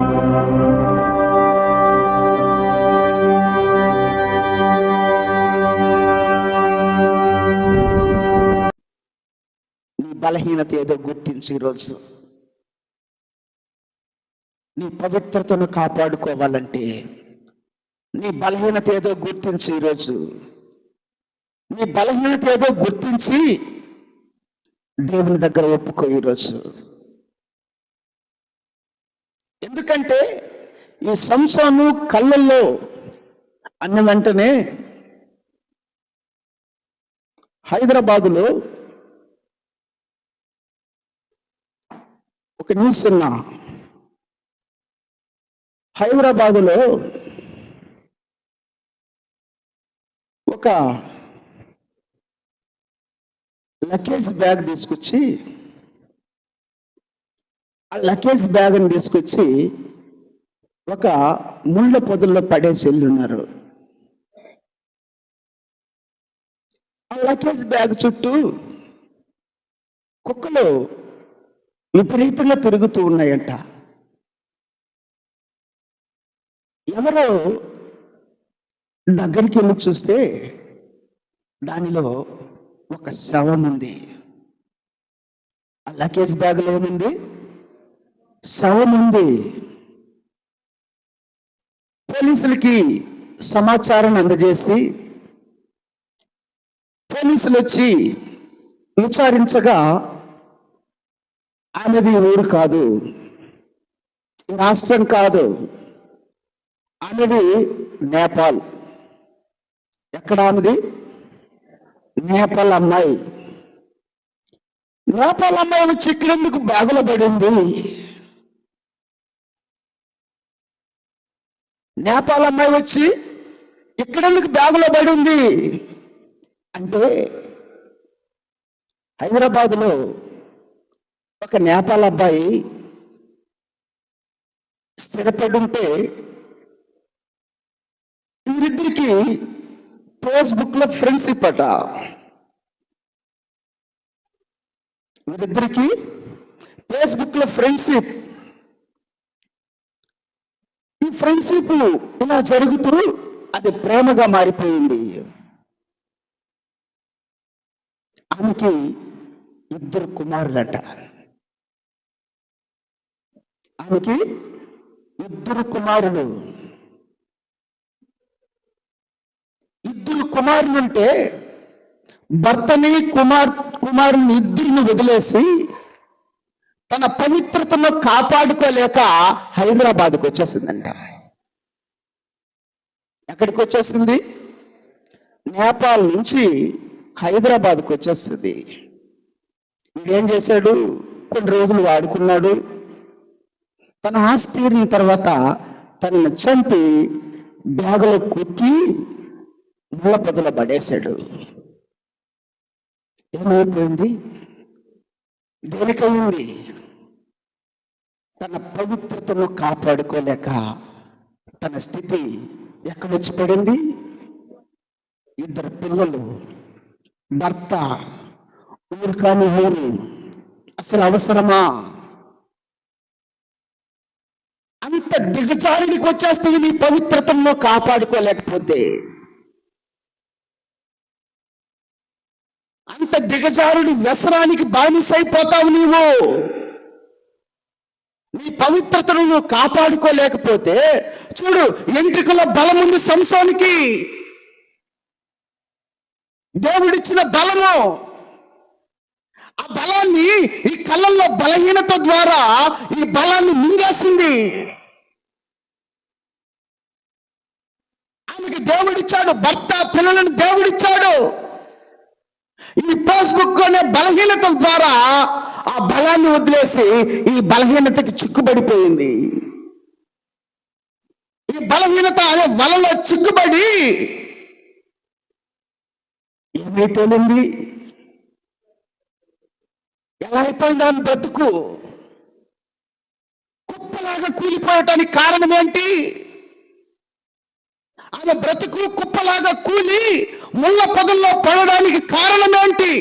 నీ బలహీనత ఏదో గుర్తించి ఈరోజు నీ పవిత్రతను కాపాడుకోవాలంటే నీ బలహీనత ఏదో గుర్తించి ఈరోజు నీ బలహీనత ఏదో గుర్తించి దేవుని దగ్గర ఒప్పుకో ఈరోజు. ఎందుకంటే ఈ సంసోను కళ్ళల్లో అన్న వెంటనే హైదరాబాదులో ఒక న్యూస్ ఉన్నా, హైదరాబాదులో ఒక లగేజ్ బ్యాగ్ తీసుకొచ్చి ఆ లగేజ్ బ్యాగ్ని తీసుకొచ్చి ఒక ముళ్ళ పొదల్లో పడేసి వెళ్ళున్నారు. ఆ లగేజ్ బ్యాగ్ చుట్టూ కుక్కలు విపరీతంగా తిరుగుతూ ఉన్నాయంట. ఎవరో దగ్గరికి వెళ్ళి చూస్తే దానిలో ఒక శవం ఉంది. ఆ లగేజ్ బ్యాగ్లో ఏముంది? శవం ఉంది. పోలీసులకి సమాచారం అందజేసి పోలీసులు వచ్చి విచారించగా ఆమెది ఊరు కాదు, రాష్ట్రం కాదు, ఆమెది నేపాల్. ఎక్కడ ఆమెది? నేపాల్ అమ్మాయి. నేపాల్ అమ్మాయి వచ్చి ఇక్కడెందుకు బ్యాగులో పడింది? నేపాల్ అమ్మాయి వచ్చి ఇక్కడెందుకు బ్యాగులో పడింది అంటే, హైదరాబాద్లో ఒక నేపాల్ అబ్బాయి స్థిరపడి ఉంటే వీరిద్దరికి ఫేస్బుక్ లో ఫ్రెండ్షిప్ అట. వీరిద్దరికి ఫేస్బుక్ లో ఫ్రెండ్షిప్. ఈ ఫ్రెండ్షిప్ ఇలా జరుగుతూ అది ప్రేమగా మారిపోయింది. ఆమెకి 2 కుమారులట. ఆమెకి 2 కుమారులు. 2 కుమారులు అంటే భర్తని కుమారుని ఇద్దరిని వదిలేసి తన పవిత్రతను కాపాడుకోలేక హైదరాబాద్కు వచ్చేసిందంట. ఎక్కడికి వచ్చేసింది? నేపాల్ నుంచి హైదరాబాద్కు వచ్చేస్తుంది. వీడేం చేశాడు? కొన్ని రోజులు వాడుకున్నాడు. తన ఆస్తి తీరిన తర్వాత తనను చంపి బ్యాగులో కుక్కి ముళ్ళ పొదలో పడేశాడు. ఏమైపోయింది? దేనికైంది? తన పవిత్రతను కాపాడుకోలేక తన స్థితి ఎక్కడొచ్చి పడింది? 2 పిల్లలు, భర్త, ఊరు కాని ఊరు. అసలు అవసరమా? అంత దిగజారుడికి వచ్చేస్తుంది నీ పవిత్రతను కాపాడుకోలేకపోతే. అంత దిగజారుడి వ్యసనానికి బానిసైపోతావు నీవు. నీ పవిత్రతను నువ్వు కాపాడుకోలేకపోతే చూడు, ఎంట్రికల బలం ఉంది సంసోనికి. దేవుడిచ్చిన బలము, ఆ బలాన్ని ఈ కళ్ళల్లో బలహీనత ద్వారా ఈ బలాన్ని మింగేసింది. ఆమెకి దేవుడిచ్చాడు, భర్త పిల్లలను దేవుడిచ్చాడు. ఈ ఫేస్బుక్ అనే బలహీనత ద్వారా ఆ బలాన్ని వదిలేసి ఈ బలహీనతకి చిక్కుబడిపోయింది. ఈ బలహీనత అనే వలలో చిక్కుబడి ఏమైపోయింది? ఎలా అయిపోయింది ఆమె బ్రతుకు? కుప్పలాగా కూలిపోయటానికి కారణం ఏంటి? ఆమె బ్రతుకు కుప్పలాగా కూలి ముళ్ళ పొదల్లో పడడానికి కారణం ఏంటి?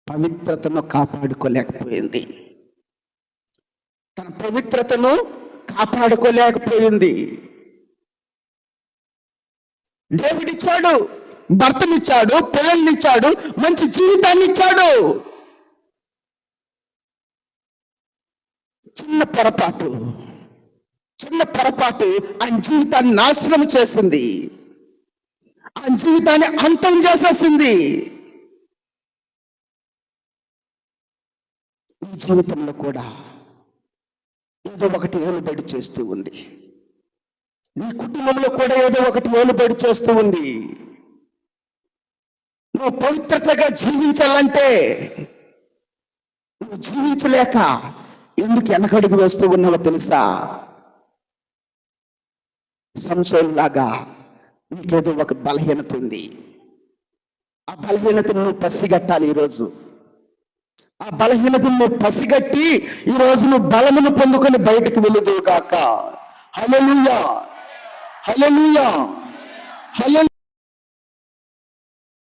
పవిత్రతను కాపాడుకోలేకపోయింది. తన పవిత్రతను కాపాడుకోలేకపోయింది. దేవుడిచ్చాడు, భర్తనిచ్చాడు, పిల్లల్నిచ్చాడు, మంచి జీవితాన్ని ఇచ్చాడు. చిన్న పొరపాటు ఆయన జీవితాన్ని నాశనం చేసింది, ఆయన జీవితాన్ని అంతం చేసేసింది. ఈ జీవితంలో కూడా ఏదో ఒకటి ఏలుబడి చేస్తూ ఉంది. నీ కుటుంబంలో కూడా ఏదో ఒకటి ఏలుబడి చేస్తూ ఉంది. నువ్వు పవిత్రతగా జీవించాలంటే నువ్వు జీవించలేక ఎందుకు వెనకడుగు వేస్తూ ఉన్నావో తెలుసా? సంసోనులాగా నీకేదో ఒక బలహీనత ఉంది. ఆ బలహీనతను నువ్వు పసిగట్టాలి ఈరోజు. ఆ బలహీనతను నువ్వు పసిగట్టి ఈరోజు నువ్వు బలమును పొందుకొని బయటకు వెళ్ళుదువు గాక. హల్లెలూయా, హల్లెలూయా, హల్లెలూయా.